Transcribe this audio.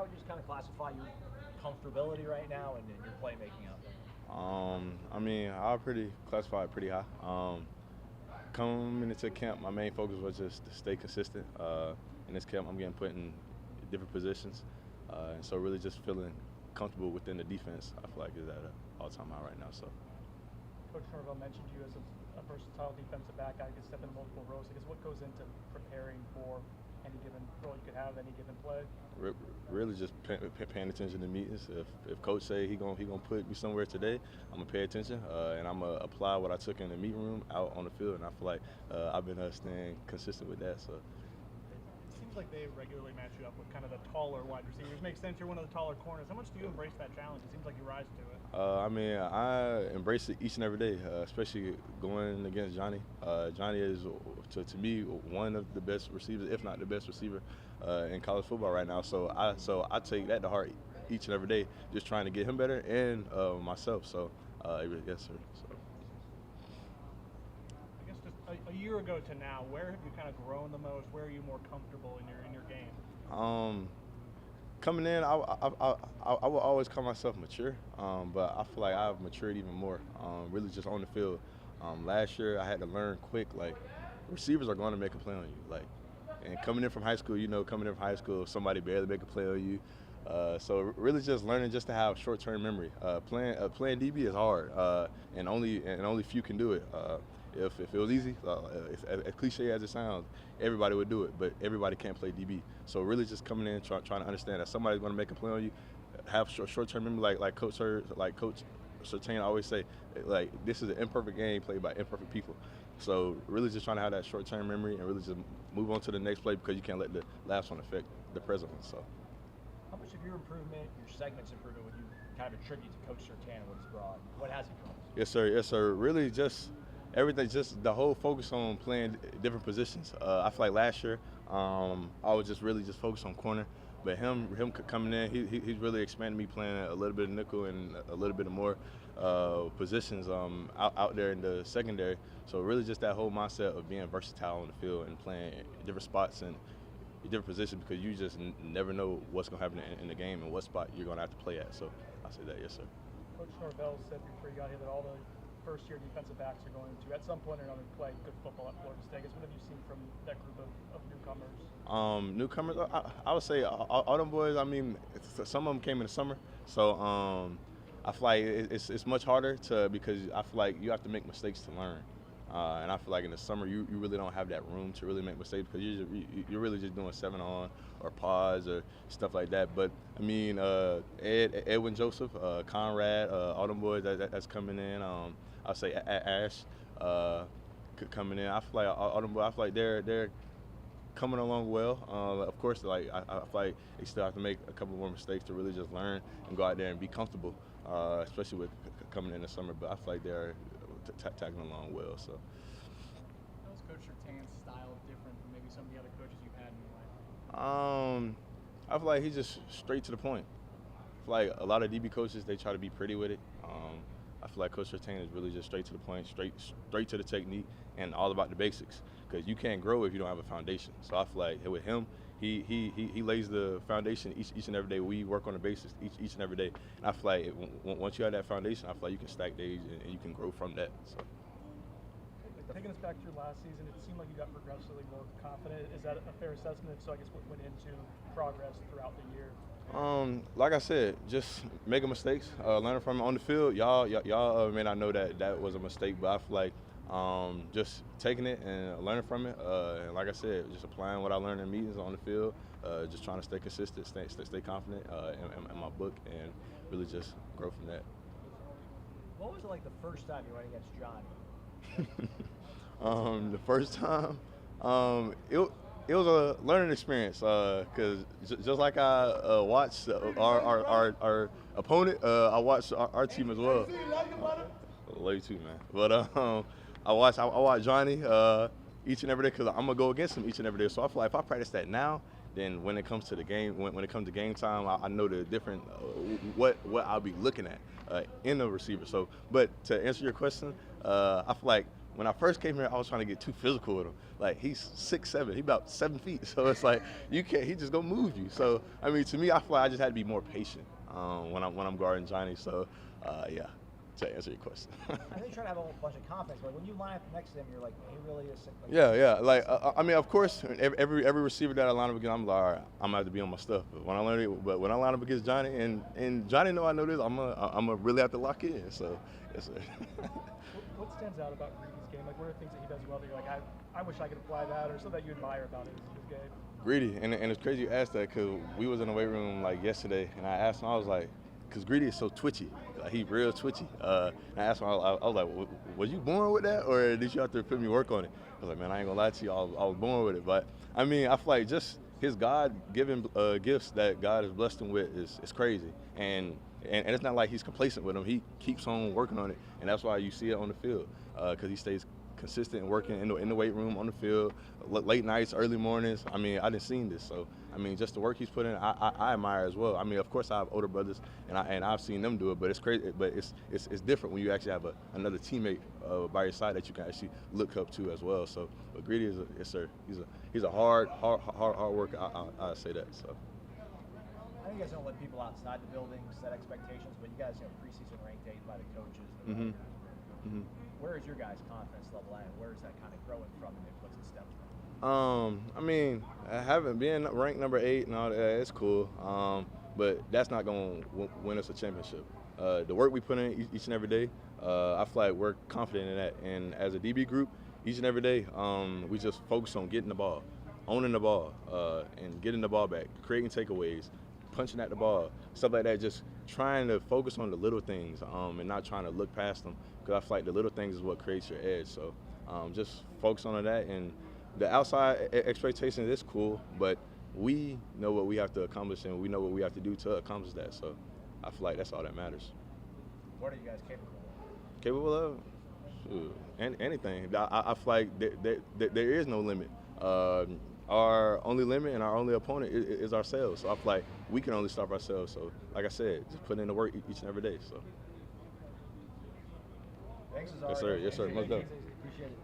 would you just kind of classify your comfortability right now and your playmaking out there? I mean, I pretty classify it pretty high. Coming into camp, my main focus was just to stay consistent. In this camp, I'm getting put in different positions, and so really just feeling comfortable within the defense, I feel like is at an all-time high right now. So. Coach Norvell mentioned you as a versatile defensive back. I can step in multiple roles. I guess what goes into preparing for any given role you could have, any given play? Really just paying attention to meetings. If coach say he gonna put me somewhere today, I'm gonna pay attention and I'm gonna apply what I took in the meeting room out on the field. And I feel like I've been staying consistent with that. So. It seems like they regularly match you up with kind of the taller wide receivers. Makes sense. You're one of the taller corners. How much do you embrace that challenge? It seems like you rise to it. I mean, I embrace it each and every day, especially going against Johnny. Johnny is, to me, one of the best receivers, if not the best receiver in college football right now. So I take that to heart each and every day, just trying to get him better and myself. So, yes, sir. So. I guess just a year ago to now, where have you kind of grown the most? Where are you more comfortable in your game? Coming in, I will always call myself mature, but I feel like I've matured even more, really just on the field. Last year, I had to learn quick, like, receivers are going to make a play on you. Like, and coming in from high school, somebody barely make a play on you. So really just learning just to have short-term memory. Playing DB is hard, and only few can do it. If it was easy, as cliche as it sounds, everybody would do it, but everybody can't play DB. So really just coming in, trying to understand that somebody's going to make a play on you, have short-term memory, like Coach SURTAIN always say, like, this is an imperfect game played by imperfect people. So really just trying to have that short-term memory and really just move on to the next play because you can't let the last one affect the present one. So. How much of your improvement, your segment's improvement, would you kind of attribute to Coach SURTAIN and what he's brought? What has he brought? Yes, sir. Yes, sir. Really just everything, just the whole focus on playing different positions. I feel like last year I was just really just focused on corner, but him coming in, he's really expanded me playing a little bit of nickel and a little bit of more positions out there in the secondary. So really just that whole mindset of being versatile on the field and playing different spots and different positions because you just never know what's going to happen in the game and what spot you're going to have to play at. So I say that, yes, sir. Coach Norvell said before you got here that all the first-year defensive backs are going to, at some point or another, play good football at Florida State. I guess what have you seen from that group of newcomers? Newcomers, I would say all them boys, I mean, some of them came in the summer. So I feel like it's much harder because I feel like you have to make mistakes to learn. And I feel like in the summer, you really don't have that room to really make mistakes because you're really just doing 7-on or pause or stuff like that. But, I mean, Edwin Joseph, Conrad, all them boys that's coming in. I'll say Ash coming in. I feel like all them boys, I feel like they're coming along well. Of course, like I feel like they still have to make a couple more mistakes to really just learn and go out there and be comfortable, especially with coming in the summer. But I feel like they're tagging along well. So. How is Coach SURTAIN's style different from maybe some of the other coaches you've had in your life? I feel like he's just straight to the point. I feel like a lot of DB coaches, they try to be pretty with it. I feel like Coach SURTAIN is really just straight to the point, straight to the technique, and all about the basics. Because you can't grow if you don't have a foundation. So I feel like with him, he lays the foundation each and every day. We work on the basics each and every day. And I feel like once you have that foundation, I feel like you can stack days and you can grow from that. So. Taking us back to your last season, it seemed like you got progressively more confident. Is that a fair assessment? So I guess what went into progress throughout the year? Like I said, just making mistakes, learning from it on the field. Y'all may not know that was a mistake, but I feel like just taking it and learning from it. And like I said, just applying what I learned in meetings on the field, just trying to stay consistent, stay confident in my book, and really just grow from that. What was it like the first time you went against Johnny? The first time, it was a learning experience because just like I watched our opponent, I watched our team as well. Love you too, man. But I watch Johnny each and every day because I'm gonna go against him each and every day. So I feel like if I practice that now, then when it comes to the game, when it comes to game time, I know the different what I'll be looking at in the receiver. So, but to answer your question, I feel like when I first came here, I was trying to get too physical with him. Like, he's 6'7", he about 7 feet. So it's like, he just gonna move you. So, I mean, to me, I feel like I just had to be more patient when I'm guarding Johnny. So, yeah, to answer your question. I think you try to have a whole bunch of confidence, but when you line up next to him, you're like, he really is sick. Like, Yeah. Like, I mean, of course, every receiver that I line up against, I'm like, all right, I'm gonna have to be on my stuff. But when I line up against Johnny, and Johnny know I know this, I'm gonna really have to lock in. So, yes, sir. What stands out about Greedy's game? Like, what are things that he does well that you're like, I wish I could apply that, or something that you admire about his game? Greedy, and it's crazy you asked that because we was in the weight room like yesterday, and I asked him, I was like, because Greedy is so twitchy, like he real twitchy. And I asked him, I was like, was you born with that, or did you have to put me work on it? I was like, man, I ain't gonna lie to you, I was born with it. But I mean, I feel like just his God-given gifts that God has blessed him with is crazy, and it's not like he's complacent with them. He keeps on working on it, and that's why you see it on the field, because he stays consistent and working in the weight room, on the field, late nights, early mornings. I mean, I didn't seen this, so I mean, just the work he's put in, I admire as well. I mean, of course, I have older brothers, and I've seen them do it, but it's crazy. But it's different when you actually have another teammate by your side that you can actually look up to as well. So, but Greedy is yes, sir. He's a hard worker. I say that. So. I know you guys don't let people outside the building set expectations, but you guys have preseason ranked 8 by the coaches. Where is your guys' confidence level at, and where is that kind of growing from, and what's the steps from? I mean, having been ranked number 8 and all that, it's cool. But that's not going to win us a championship. The work we put in each and every day, I feel like we're confident in that. And as a DB group, each and every day, we just focus on getting the ball, owning the ball, and getting the ball back, creating takeaways, punching at the ball, stuff like that. Just trying to focus on the little things and not trying to look past them, because I feel like the little things is what creates your edge. So just focus on that, and the outside expectation is cool, but we know what we have to accomplish, and we know what we have to do to accomplish that. So I feel like that's all that matters. What are you guys capable of? Capable of? Shoot, anything. I feel like there is no limit. Our only limit and our only opponent is ourselves. So I feel like we can only stop ourselves. So like I said, just put in the work each and every day. So. Thanks, Azareye. Yes, sir. Yes, sir. Most definitely. Appreciate it.